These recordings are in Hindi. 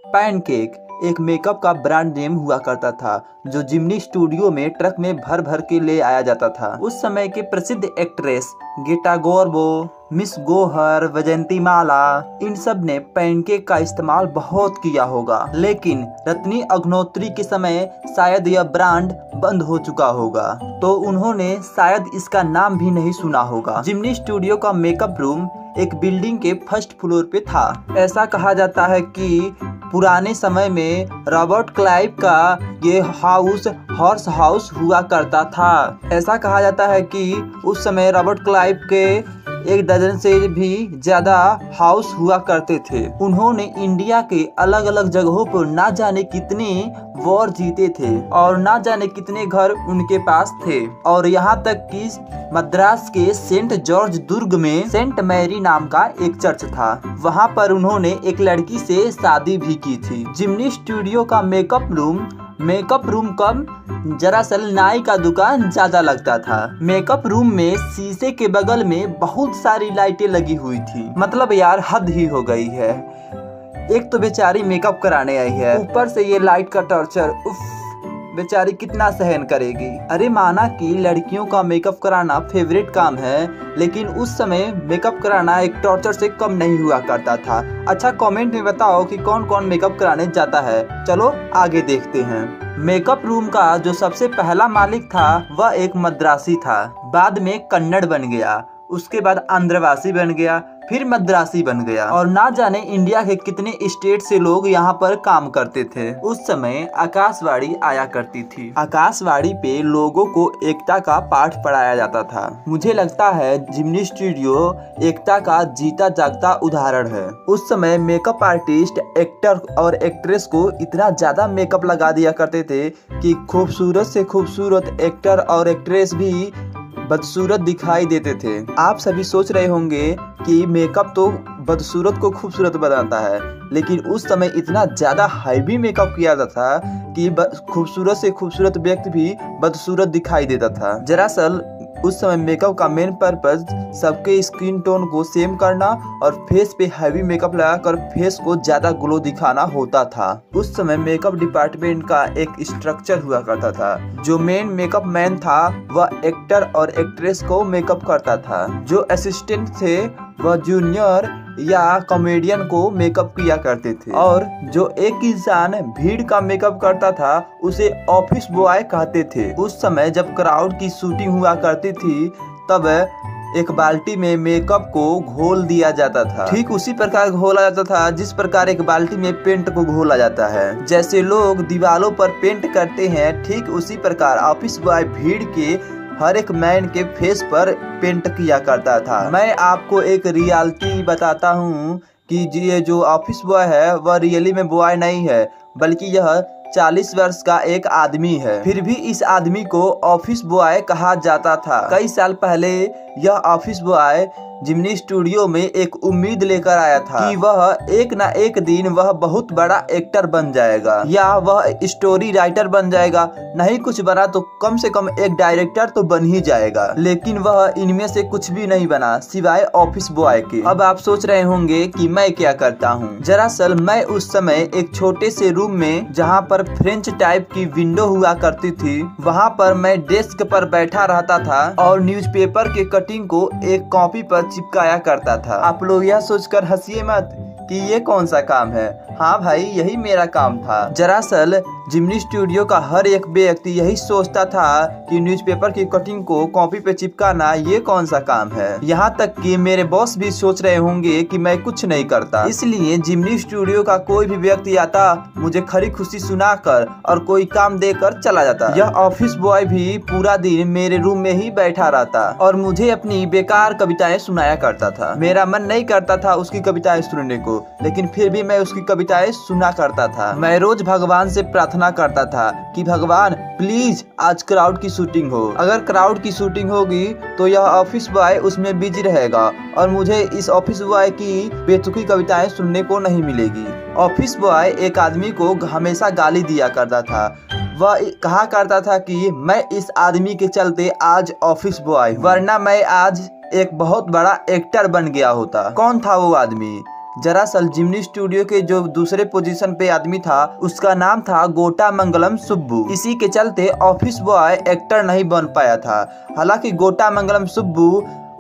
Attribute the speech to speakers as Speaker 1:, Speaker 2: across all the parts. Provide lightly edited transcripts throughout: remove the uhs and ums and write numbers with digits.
Speaker 1: पैनकेक एक मेकअप का ब्रांड नेम हुआ करता था जो जिमनी स्टूडियो में ट्रक में भर भर के ले आया जाता था। उस समय के प्रसिद्ध एक्ट्रेस गीता गोरबो, मिस गोहर, वैजयंती माला, इन सब ने पैनकेक का इस्तेमाल बहुत किया होगा, लेकिन रत्नी अग्नोत्री के समय शायद यह ब्रांड बंद हो चुका होगा, तो उन्होंने शायद इसका नाम भी नहीं सुना होगा। जिमनी स्टूडियो का मेकअप रूम एक बिल्डिंग के फर्स्ट फ्लोर पे था। ऐसा कहा जाता है कि पुराने समय में रॉबर्ट क्लाइव का ये हाउस हॉर्स हाउस हुआ करता था। ऐसा कहा जाता है कि उस समय रॉबर्ट क्लाइव के 1 दर्जन से भी ज्यादा हाउस हुआ करते थे। उन्होंने इंडिया के अलग अलग जगहों पर ना जाने कितने वॉर जीते थे और ना जाने कितने घर उनके पास थे, और यहाँ तक कि मद्रास के सेंट जॉर्ज दुर्ग में सेंट मैरी नाम का एक चर्च था। वहाँ पर उन्होंने एक लड़की से शादी भी की थी। जिमनी स्टूडियो का मेकअप रूम कम, दरअसल नाई का दुकान ज्यादा लगता था। मेकअप रूम में शीशे के बगल में बहुत सारी लाइटें लगी हुई थी। मतलब यार हद ही हो गई है। एक तो बेचारी मेकअप कराने आई है, ऊपर से ये लाइट का टॉर्चर, उफ, बेचारी कितना सहन करेगी। अरे माना कि लड़कियों का मेकअप कराना फेवरेट काम है, लेकिन उस समय मेकअप कराना एक टॉर्चर से कम नहीं हुआ करता था। अच्छा, कमेंट में बताओ कि कौन कौन मेकअप कराने जाता है। चलो आगे देखते हैं। मेकअप रूम का जो सबसे पहला मालिक था वह एक मद्रासी था, बाद में कन्नड़ बन गया, उसके बाद आंध्रवासी बन गया, फिर मद्रासी बन गया, और ना जाने इंडिया के कितने स्टेट से लोग यहाँ पर काम करते थे। उस समय आकाशवाणी आया करती थी। आकाशवाणी पे लोगों को एकता का पाठ पढ़ाया जाता था। मुझे लगता है जिमनी स्टूडियो एकता का जीता जागता उदाहरण है। उस समय मेकअप आर्टिस्ट एक्टर और एक्ट्रेस को इतना ज्यादा मेकअप लगा दिया करते थे कि खूबसूरत से खूबसूरत एक्टर और एक्ट्रेस भी बदसूरत दिखाई देते थे। आप सभी सोच रहे होंगे कि मेकअप तो बदसूरत को खूबसूरत बनाता है, लेकिन उस समय इतना ज्यादा हैवी मेकअप किया जाता था कि खूबसूरत से खूबसूरत व्यक्ति भी बदसूरत दिखाई देता था। दरअसल उस समय मेकअप का मेन पर्पस सबके स्किन टोन को सेम करना और फेस पे हैवी मेकअप लगाकर फेस को ज्यादा ग्लो दिखाना होता था। उस समय मेकअप डिपार्टमेंट का एक स्ट्रक्चर हुआ करता था। जो मेन मेकअप मैन था वह एक्टर और एक्ट्रेस को मेकअप करता था। जो असिस्टेंट थे वह जूनियर या कॉमेडियन को मेकअप किया करते थे, और जो एक इंसान भीड़ का मेकअप करता था उसे ऑफिस बॉय कहते थे। उस समय जब क्राउड की शूटिंग हुआ करती थी तब एक बाल्टी में मेकअप को घोल दिया जाता था। ठीक उसी प्रकार घोला जाता था जिस प्रकार एक बाल्टी में पेंट को घोला जाता है। जैसे लोग दीवारों पर पेंट करते हैं, ठीक उसी प्रकार ऑफिस बॉय भीड़ के हर एक मैन के फेस पर पेंट किया करता था। मैं आपको एक रियलिटी बताता हूँ कि ये जो ऑफिस बॉय है वह रियली में बॉय नहीं है, बल्कि यह 40 वर्ष का एक आदमी है। फिर भी इस आदमी को ऑफिस बॉय कहा जाता था। कई साल पहले यह ऑफिस बॉय जिमनी स्टूडियो में एक उम्मीद लेकर आया था कि वह एक ना एक दिन वह बहुत बड़ा एक्टर बन जाएगा या वह स्टोरी राइटर बन जाएगा, नहीं कुछ बना तो कम से कम एक डायरेक्टर तो बन ही जाएगा। लेकिन वह इनमें से कुछ भी नहीं बना सिवाय ऑफिस बॉय के। अब आप सोच रहे होंगे कि मैं क्या करता हूँ। दरअसल मैं उस समय एक छोटे से रूम में, जहाँ पर फ्रेंच टाइप की विंडो हुआ करती थी, वहाँ पर मैं डेस्क पर बैठा रहता था और न्यूज़पेपर के कटिंग को एक कॉपी पर चिपकाया करता था। आप लोग यह सोचकर हंसिए मत कि ये कौन सा काम है। हाँ भाई, यही मेरा काम था। दरअसल जिमनी स्टूडियो का हर एक व्यक्ति यही सोचता था कि न्यूज़पेपर की कटिंग को कॉपी पे चिपकाना ये कौन सा काम है। यहाँ तक कि मेरे बॉस भी सोच रहे होंगे कि मैं कुछ नहीं करता। इसलिए जिमनी स्टूडियो का कोई भी व्यक्ति आता, मुझे खरी खुशी सुनाकर और कोई काम देकर चला जाता। यह ऑफिस बॉय भी पूरा दिन मेरे रूम में ही बैठा रहता और मुझे अपनी बेकार कविताएं सुनाया करता था। मेरा मन नहीं करता था उसकी कविताएं सुनने को, लेकिन फिर भी मैं उसकी कविताएं सुना करता था। मैं रोज भगवान से प्रार्थना करता था कि भगवान प्लीज आज क्राउड की शूटिंग हो। अगर क्राउड की शूटिंग होगी तो यह ऑफिस बॉय उसमें बिजी रहेगा और मुझे इस ऑफिस बॉय की बेतुकी कविताएं सुनने को नहीं मिलेगी। ऑफिस बॉय एक आदमी को हमेशा गाली दिया करता था। वह कहा करता था कि मैं इस आदमी के चलते आज ऑफिस बॉय, वरना मैं आज एक बहुत बड़ा एक्टर बन गया होता। कौन था वो आदमी? दरअसल जिम्नी स्टूडियो के जो दूसरे पोजीशन पे आदमी था उसका नाम था गोटा मंगलम सुब्बू। इसी के चलते ऑफिस बॉय एक्टर नहीं बन पाया था। हालांकि गोटा मंगलम सुब्बू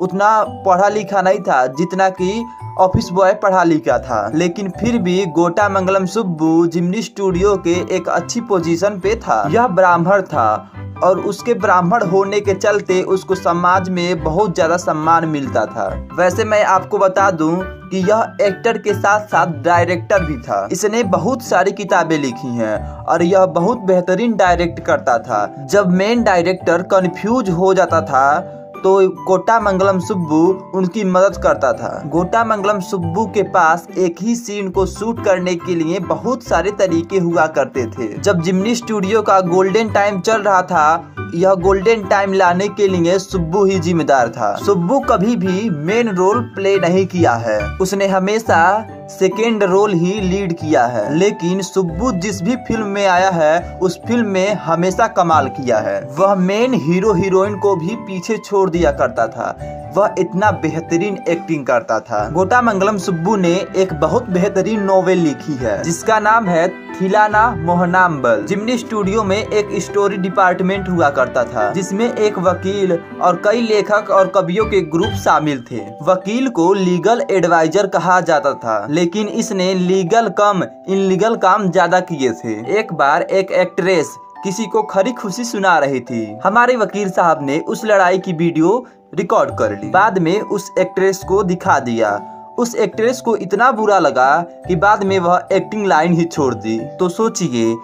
Speaker 1: उतना पढ़ा लिखा नहीं था जितना कि ऑफिस बॉय पढ़ा लिखा था, लेकिन फिर भी गोटा मंगलम सुब्बू जिम्नी स्टूडियो के एक अच्छी पोजीशन पे था। यह ब्राह्मण था और उसके ब्राह्मण होने के चलते उसको समाज में बहुत ज्यादा सम्मान मिलता था। वैसे मैं आपको बता दूं कि यह एक्टर के साथ साथ डायरेक्टर भी था। इसने बहुत सारी किताबें लिखी हैं और यह बहुत बेहतरीन डायरेक्ट करता था। जब मेन डायरेक्टर कंफ्यूज हो जाता था तो गोटा मंगलम सुब्बू उनकी मदद करता था। गोटा मंगलम सुब्बू के पास एक ही सीन को शूट करने के लिए बहुत सारे तरीके हुआ करते थे। जब जिम्नी स्टूडियो का गोल्डन टाइम चल रहा था, यह गोल्डन टाइम लाने के लिए सुब्बू ही जिम्मेदार था। सुब्बू कभी भी मेन रोल प्ले नहीं किया है, उसने हमेशा सेकेंड रोल ही लीड किया है। लेकिन सुब्बू जिस भी फिल्म में आया है उस फिल्म में हमेशा कमाल किया है। वह मेन हीरो हीरोइन को भी पीछे छोड़ दिया करता था, वह इतना बेहतरीन एक्टिंग करता था। गोटा मंगलम सुब्बू ने एक बहुत बेहतरीन नॉवेल लिखी है जिसका नाम है थिलाना मोहनाम्बल। जिम्नी स्टूडियो में एक स्टोरी डिपार्टमेंट हुआ करता था जिसमें एक वकील और कई लेखक और कवियों के ग्रुप शामिल थे। वकील को लीगल एडवाइजर कहा जाता था, लेकिन इसने लीगल कम इनलीगल काम ज्यादा किए थे। एक बार एक एक्ट्रेस किसी को खरी खुशी सुना रही थी। हमारे वकील साहब ने उस लड़ाई की वीडियो रिकॉर्ड कर ली, बाद में उस एक्ट्रेस को दिखा दिया। उस एक्ट्रेस को इतना बुरा लगा कि बाद में वह एक्टिंग लाइन ही छोड़ दी। तो सोचिए,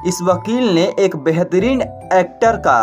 Speaker 1: इस वकील ने एक बेहतरीन एक्टर का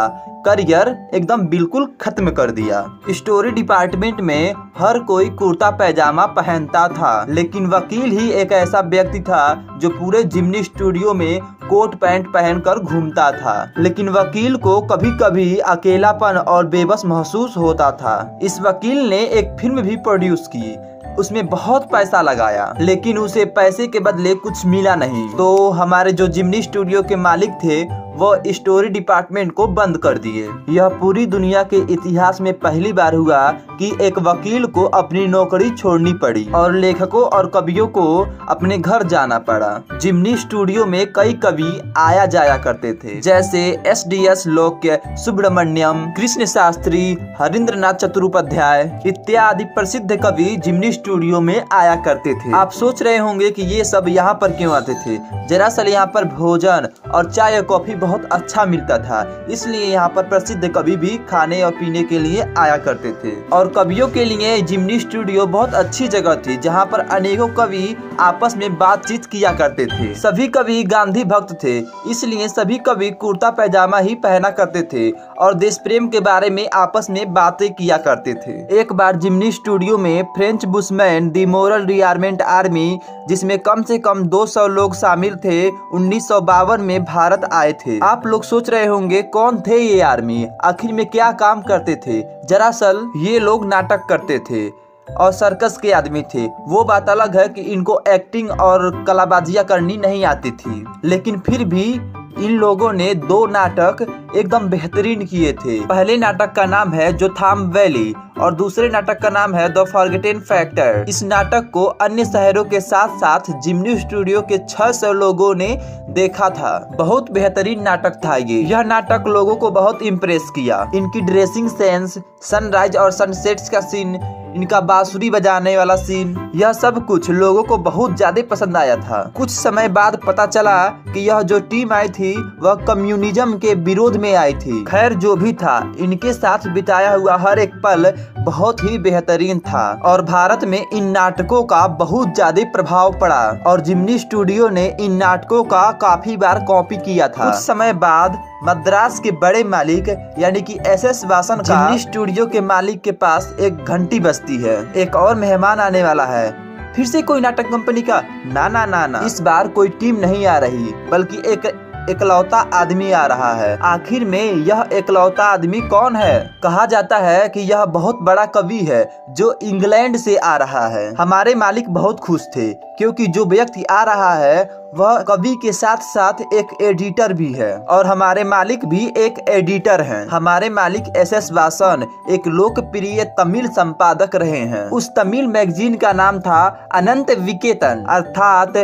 Speaker 1: करियर एकदम बिल्कुल खत्म कर दिया। स्टोरी डिपार्टमेंट में हर कोई कुर्ता पैजामा पहनता था, लेकिन वकील ही एक ऐसा व्यक्ति था जो पूरे जिम्नी स्टूडियो में कोट पैंट पहनकर घूमता था। लेकिन वकील को कभी कभी अकेलापन और बेबस महसूस होता था। इस वकील ने एक फिल्म भी प्रोड्यूस की, उसमें बहुत पैसा लगाया, लेकिन उसे पैसे के बदले कुछ मिला नहीं। तो हमारे जो जिम्नी स्टूडियो के मालिक थे वो स्टोरी डिपार्टमेंट को बंद कर दिए। यह पूरी दुनिया के इतिहास में पहली बार हुआ कि एक वकील को अपनी नौकरी छोड़नी पड़ी और लेखकों और कवियों को अपने घर जाना पड़ा। जिम्नी स्टूडियो में कई कवि आया जाया करते थे, जैसे एस.डी.एस. लोक्य, सुब्रमण्यम, कृष्ण शास्त्री, हरींद्रनाथ चट्टोपाध्याय इत्यादि प्रसिद्ध कवि जिम्नी स्टूडियो में आया करते थे। आप सोच रहे होंगे कि ये सब यहाँ पर क्यों आते थे। दरअसल यहाँ पर भोजन और चाय और कॉफी बहुत अच्छा मिलता था, इसलिए यहाँ पर प्रसिद्ध कवि भी खाने और पीने के लिए आया करते थे। और कवियों के लिए जिम्नी स्टूडियो बहुत अच्छी जगह थी जहाँ पर अनेकों कवि आपस में बातचीत किया करते थे। सभी कवि गांधी भक्त थे, इसलिए सभी कवि कुर्ता पैजामा ही पहना करते थे और देश प्रेम के बारे में आपस में बातें किया करते थे। एक बार जिम्नी स्टूडियो में फ्रेंच बुशमैन दी मोरल रियारमेंट आर्मी, जिसमें कम से कम 200 लोग शामिल थे, 1952 में भारत आए थे। आप लोग सोच रहे होंगे कौन थे ये आर्मी, आखिर में क्या काम करते थे। दरअसल ये लोग नाटक करते थे और सर्कस के आदमी थे। वो बात अलग है कि इनको एक्टिंग और कलाबाजियां करनी नहीं आती थी, लेकिन फिर भी इन लोगों ने 2 नाटक एकदम बेहतरीन किए थे। पहले नाटक का नाम है जोथाम वैली और दूसरे नाटक का नाम है द फॉरगेटन फैक्टर। इस नाटक को अन्य शहरों के साथ साथ जिम्नी स्टूडियो के 600 लोगों ने देखा था। बहुत बेहतरीन नाटक था ये। यह नाटक लोगों को बहुत इम्प्रेस किया। इनकी ड्रेसिंग सेंस, सनराइज और सनसेट्स का सीन, इनका बांसुरी बजाने वाला सीन, यह सब कुछ लोगों को बहुत ज्यादा पसंद आया था। कुछ समय बाद पता चला कि यह जो टीम आई थी वह कम्युनिज्म के विरोध में आई थी। खैर जो भी था, इनके साथ बिताया हुआ हर एक पल बहुत ही बेहतरीन था और भारत में इन नाटकों का बहुत ज्यादा प्रभाव पड़ा और जिम्नी स्टूडियो ने इन नाटकों का काफी बार कॉपी किया था। कुछ समय बाद मद्रास के बड़े मालिक यानी कि एस.एस. वासन का जिम्नी स्टूडियो के मालिक के पास एक घंटी बजती है। एक और मेहमान आने वाला है। फिर से कोई नाटक कंपनी का? ना ना ना ना, इस बार कोई टीम नहीं आ रही, बल्कि एक इकलौता आदमी आ रहा है। आखिर में यह इकलौता आदमी कौन है? कहा जाता है कि यह बहुत बड़ा कवि है जो इंग्लैंड से आ रहा है। हमारे मालिक बहुत खुश थे क्योंकि जो व्यक्ति आ रहा है वह कवि के साथ साथ एक एडिटर भी है और हमारे मालिक भी एक एडिटर हैं। हमारे मालिक एस.एस. वासन एक लोकप्रिय तमिल संपादक रहे हैं। उस तमिल मैगजीन का नाम था अनंत विकेतन, अर्थात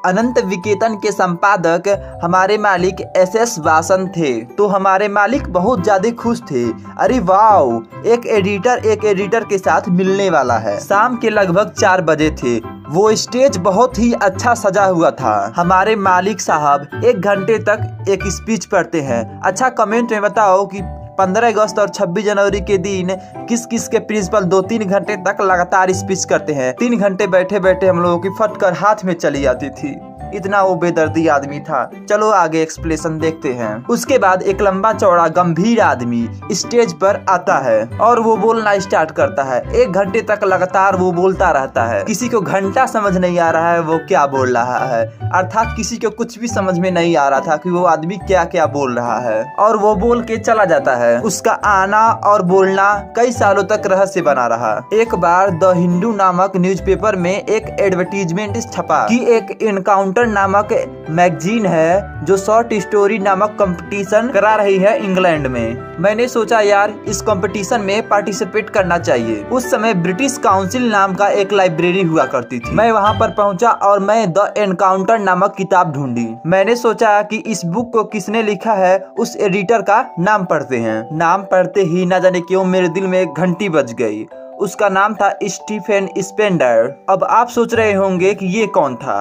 Speaker 1: अनंत विकेतन के संपादक हमारे मालिक एस.एस. वासन थे। तो हमारे मालिक बहुत ज्यादा खुश थे। अरे वाह, एक एडिटर के साथ मिलने वाला है। शाम के लगभग 4 बजे थे। वो स्टेज बहुत ही अच्छा सजा हुआ था। हमारे मालिक साहब 1 घंटे तक एक स्पीच पढ़ते हैं। अच्छा, कमेंट में बताओ कि 15 अगस्त और 26 जनवरी के दिन किस किस के प्रिंसिपल 2-3 घंटे तक लगातार स्पीच करते हैं। 3 घंटे बैठे बैठे हम लोगों की फटकर हाथ में चली जाती थी। इतना वो बेदर्दी आदमी था। चलो आगे एक्सप्लेनेशन देखते हैं। उसके बाद एक लंबा चौड़ा गंभीर आदमी स्टेज पर आता है और वो बोलना स्टार्ट करता है। 1 घंटे तक लगातार वो बोलता रहता है। किसी को घंटा समझ नहीं आ रहा है वो क्या बोल रहा है, अर्थात किसी को कुछ भी समझ में नहीं आ रहा था कि वो आदमी क्या क्या बोल रहा है और वो बोल के चला जाता है। उसका आना और बोलना कई सालों तक रहस्य बना रहा। एक बार द हिंदू नामक न्यूज़पेपर में एक एडवर्टीजमेंट छपा कि एक एनकाउंटर नामक मैगजीन है जो शॉर्ट स्टोरी नामक कंपटीशन करा रही है इंग्लैंड में। मैंने सोचा यार इस कंपटीशन में पार्टिसिपेट करना चाहिए। उस समय ब्रिटिश काउंसिल नाम का एक लाइब्रेरी हुआ करती थी। मैं वहां पर पहुंचा और मैं द एनकाउंटर नामक किताब ढूंढी। मैंने सोचा कि इस बुक को किसने लिखा है उस एडिटर का नाम पढ़ते हैं। नाम पढ़ते ही न जाने क्यों मेरे दिल में एक घंटी बज गई। उसका नाम था स्टीफन स्पेंडर। अब आप सोच रहे होंगे कि ये कौन था।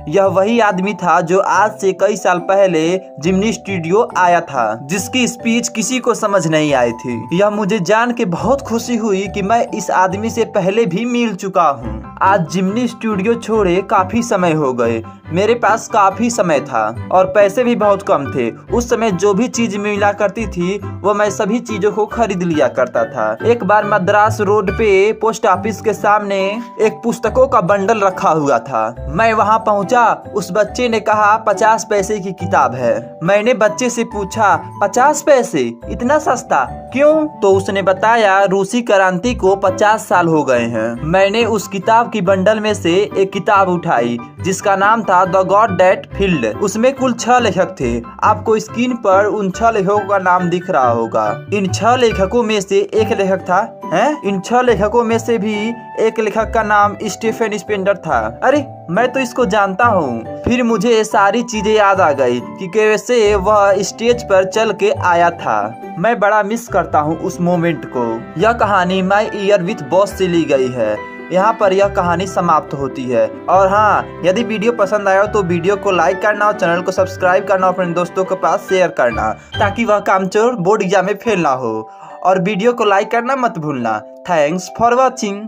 Speaker 1: यह वही आदमी था जो आज से कई साल पहले जिम्नी स्टूडियो आया था, जिसकी स्पीच किसी को समझ नहीं आई थी। यह मुझे जान के बहुत खुशी हुई कि मैं इस आदमी से पहले भी मिल चुका हूँ। आज जिम्नी स्टूडियो छोड़े काफी समय हो गए। मेरे पास काफी समय था और पैसे भी बहुत कम थे। उस समय जो भी चीज मिला करती थी वो मैं सभी चीजों को खरीद लिया करता था। एक बार मद्रास रोड पे पोस्ट ऑफिस के सामने एक पुस्तकों का बंडल रखा हुआ था। मैं वहाँ पहुँचा। उस बच्चे ने कहा 50 पैसे की किताब है। मैंने बच्चे से पूछा 50 पैसे, इतना सस्ता क्यों? तो उसने बताया रूसी क्रांति को 50 साल हो गए हैं। मैंने उस किताब की बंडल में से एक किताब उठाई जिसका नाम था द गॉड दैट फील्ड। उसमें कुल 6 लेखक थे। आपको स्क्रीन पर उन 6 लेखकों का नाम दिख रहा होगा। इन 6 लेखकों में से एक लेखक था इन 6 लेखकों में से भी एक लेखक का नाम स्टीफन स्पेंडर था। अरे मैं तो इसको जानता हूँ। फिर मुझे ये सारी चीजें याद आ गई कि कैसे वह स्टेज पर चल के आया था। मैं बड़ा मिस करता हूँ उस मोमेंट को। यह कहानी माय ईयर विथ बॉस से ली गई है। यहाँ पर यह कहानी समाप्त होती है। और हाँ, यदि वीडियो पसंद आया तो वीडियो को लाइक करना और चैनल को सब्सक्राइब करना, अपने दोस्तों के पास शेयर करना ताकि वह कामचोर बोर्ड एग्जाम में फेल ना हो। और वीडियो को लाइक करना मत भूलना। Thanks for watching.